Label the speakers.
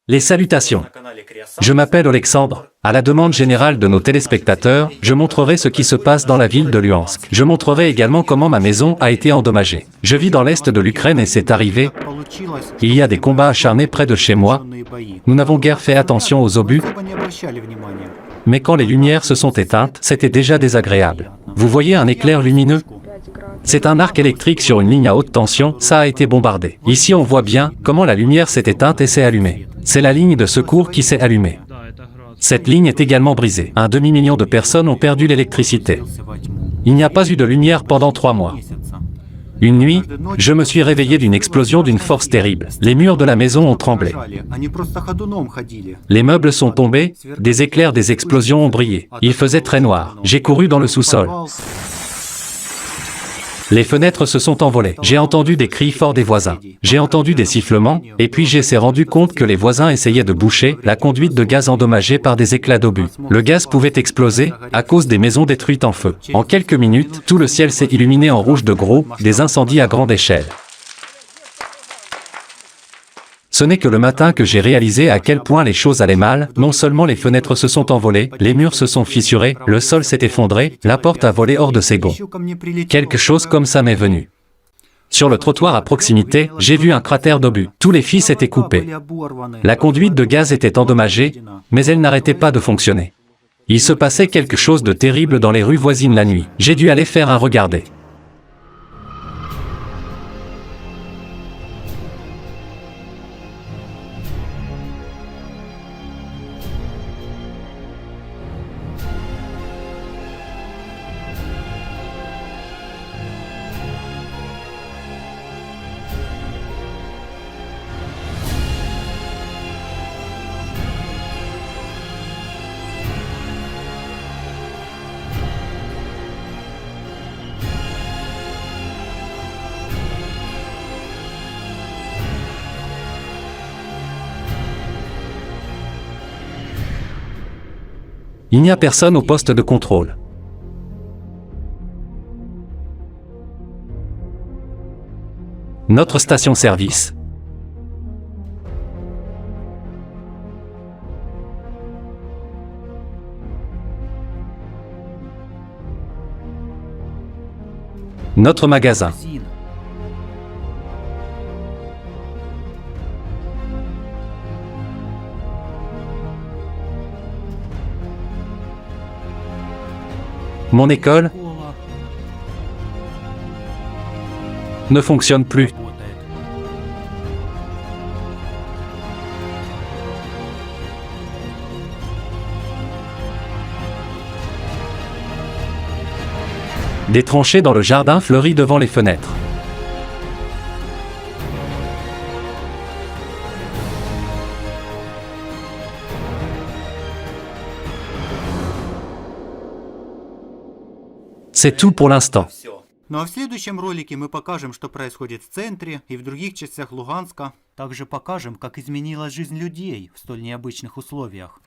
Speaker 1: Les salutations. Je m'appelle Alexandre. À la demande générale de nos téléspectateurs, je montrerai ce qui se passe dans la ville de Luhansk. Je montrerai également comment ma maison a été endommagée. Je vis dans l'est de l'Ukraine et c'est arrivé. Il y a des combats acharnés près de chez moi. Nous n'avons guère fait attention aux obus. Mais quand les lumières se sont éteintes, c'était déjà désagréable. Vous voyez un éclair lumineux ? C'est un arc électrique sur une ligne à haute tension, ça a été bombardé. Ici on voit bien comment la lumière s'est éteinte et s'est allumée. C'est la ligne de secours qui s'est allumée. Cette ligne est également brisée. Un demi-million de personnes ont perdu l'électricité. Il n'y a pas eu de lumière pendant 3 mois. Une nuit, je me suis réveillé d'une explosion d'une force terrible. Les murs de la maison ont tremblé. Les meubles sont tombés, des éclairs des explosions ont brillé. Il faisait très noir. J'ai couru dans le sous-sol. Les fenêtres se sont envolées. J'ai entendu des cris forts des voisins. J'ai entendu des sifflements, et puis j'ai s'est rendu compte que les voisins essayaient de boucher la conduite de gaz endommagée par des éclats d'obus. Le gaz pouvait exploser à cause des maisons détruites en feu. En quelques minutes, tout le ciel s'est illuminé en rouge de gros, des incendies à grande échelle. Ce n'est que le matin que j'ai réalisé à quel point les choses allaient mal. Non seulement les fenêtres se sont envolées, les murs se sont fissurés, le sol s'est effondré, la porte a volé hors de ses gonds. Quelque chose comme ça m'est venu. Sur le trottoir à proximité, j'ai vu un cratère d'obus. Tous les fils étaient coupés. La conduite de gaz était endommagée, mais elle n'arrêtait pas de fonctionner. Il se passait quelque chose de terrible dans les rues voisines la nuit. J'ai dû aller faire un regarder. Il n'y a personne au poste de contrôle. Notre station-service. Notre magasin. Mon école ne fonctionne plus. Des tranchées dans le jardin fleuries devant les fenêtres. C'est tout pour l'instant.
Speaker 2: Ну а в следующем ролике мы покажем, что происходит в центре и в других частях Луганска. Также покажем, как изменилась жизнь людей в столь необычных условиях.